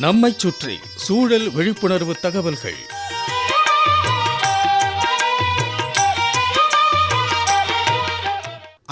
நம்மைச் சுற்றி சூழல் விழிப்புணர்வு தகவல்கள்.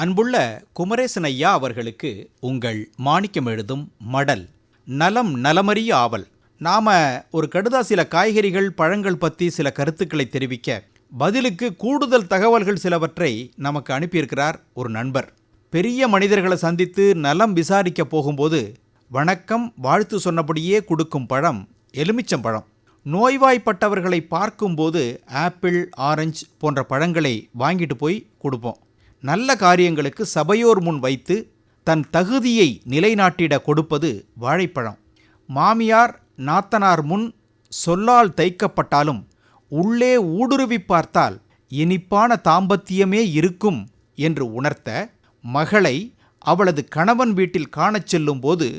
அன்புள்ள குமரேசன் ஐயா அவர்களுக்கு உங்கள் மாணிக்கம் எழுதும் மடல். நலம் நலமறிய ஆவல். நாம ஒரு கடுதாசில காய்கறிகள் பழங்கள் பற்றி சில கருத்துக்களை தெரிவிக்க பதிலுக்கு கூடுதல் தகவல்கள் சிலவற்றை நமக்கு அனுப்பியிருக்கிறார் ஒரு நண்பர். பெரிய மனிதர்களை சந்தித்து நலம் விசாரிக்க போகும்போது வணக்கம் வாழ்த்து சொன்னபடியே கொடுக்கும் பழம் எலுமிச்சம்பழம். நோய்வாய்ப்பட்டவர்களை பார்க்கும்போது ஆப்பிள், ஆரஞ்சு போன்ற பழங்களை வாங்கிட்டு போய் கொடுப்போம். நல்ல காரியங்களுக்கு சபையோர் முன் வைத்து தன் தகுதியை நிலைநாட்டிட கொடுப்பது வாழைப்பழம். மாமியார் நாத்தனார் முன் சொல்லால் தைக்கப்பட்டாலும் உள்ளே ஊடுருவி பார்த்தால் இனிப்பான தாம்பத்தியமே இருக்கும் என்று உணர்த்த மகளை அவளது கணவன் வீட்டில் காணச் செல்லும் போது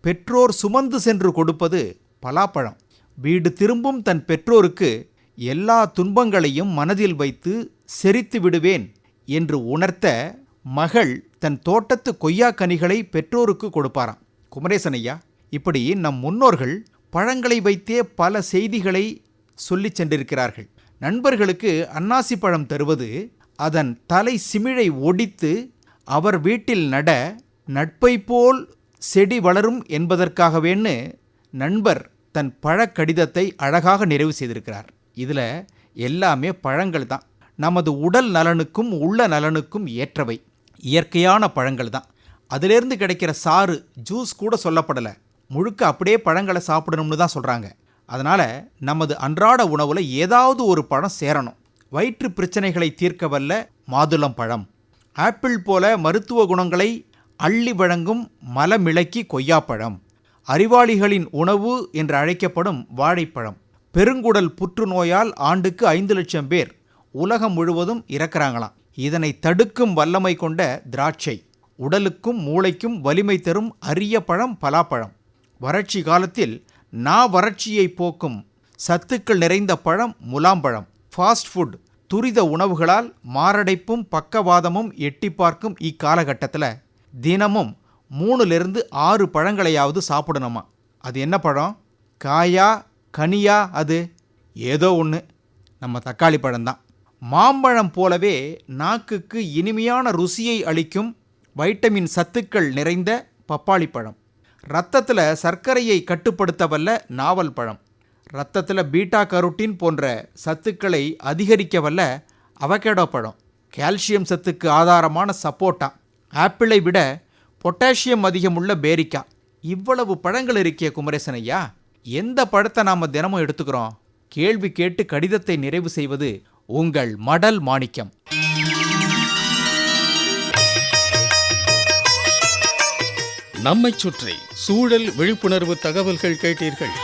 பெற்றோர் சுமந்து சென்று கொடுப்பது பலாப்பழம். வீடு திரும்பும் தன் பெற்றோருக்கு எல்லா துன்பங்களையும் மனதில் வைத்து செரித்து விடுவேன் என்று உணர்த்த மகள் தன் தோட்டத்து கொய்யாக்கனிகளை பெற்றோருக்கு கொடுப்பாராம். குமரேசன் ஐயா, இப்படி நம் முன்னோர்கள் பழங்களை வைத்தே பல செய்திகளை சொல்லி சென்றிருக்கிறார்கள். நண்பர்களுக்கு அன்னாசி பழம் தருவது அதன் தலை சிமிழை ஒடித்து அவர் வீட்டில் நட நட்பை போல் செடி வளரும் என்பதற்காகவேன்னு நண்பர் தன் பழக்கடிதத்தை அழகாக நிறைவு செய்திருக்கிறார். இதில் எல்லாமே பழங்கள் தான். நமது உடல் நலனுக்கும் உள்ள நலனுக்கும் ஏற்றவை. இயற்கையான பழங்கள் தான். அதிலேருந்து கிடைக்கிற சாறு, ஜூஸ் கூட சொல்லப்படலை. முழுக்க அப்படியே பழங்களை சாப்பிடணும்னு தான் சொல்கிறாங்க. அதனால் நமது அன்றாட உணவில் ஏதாவது ஒரு பழம் சேரணும். வயிற்று பிரச்சனைகளை தீர்க்க வல்ல மாதுளம் பழம். ஆப்பிள் போல மருத்துவ குணங்களை அள்ளி வழங்கும் மலமிளக்கி கொய்யாப்பழம். அறிவாளிகளின் உணவு என்று அழைக்கப்படும் வாழைப்பழம். பெருங்குடல் புற்றுநோயால் ஆண்டுக்கு 5 லட்சம் பேர் உலகம் முழுவதும் இறக்குறாங்களாம். இதனை தடுக்கும் வல்லமை கொண்ட திராட்சை. உடலுக்கும் மூளைக்கும் வலிமை தரும் அரிய பழம் பலாப்பழம். வறட்சி காலத்தில் வறட்சியை போக்கும் சத்துக்கள் நிறைந்த பழம் முலாம்பழம். ஃபாஸ்ட் ஃபுட், துரித உணவுகளால் மாரடைப்பும் பக்கவாதமும் எட்டி பார்க்கும் இக்காலகட்டத்தில் தினமும் 3லிருந்து 6 பழங்களையாவது சாப்பிடணுமா. அது என்ன பழம்? காயா கனியா? அது ஏதோ ஒன்று. நம்ம தக்காளி பழம்தான். மாம்பழம் போலவே நாக்குக்கு இனிமையான ருசியை அளிக்கும் வைட்டமின் சத்துக்கள் நிறைந்த பப்பாளி பழம். இரத்தத்தில் சர்க்கரையை கட்டுப்படுத்த வல்ல நாவல் பழம். இரத்தத்தில் பீட்டா கரோட்டின் போன்ற சத்துக்களை அதிகரிக்க வல்ல அவகேடோ பழம். கால்சியம் சத்துக்கு ஆதாரமான சப்போட்டா. ஆப்பிளை விட பொட்டாசியம் அதிகமுள்ள பேரிக்கா. இவ்வளவு பழங்கள் இருக்கிய குமரேசன் ஐயா, எந்த பழத்தை நாம் தினமும் எடுத்துக்கிறோம்? கேள்வி கேட்டு கடிதத்தை நிறைவு செய்வது உங்கள் மடல் மாணிக்கம். நம்மைச் சுற்றி சூழல் விழிப்புணர்வு தகவல்கள் கேட்டீர்கள்.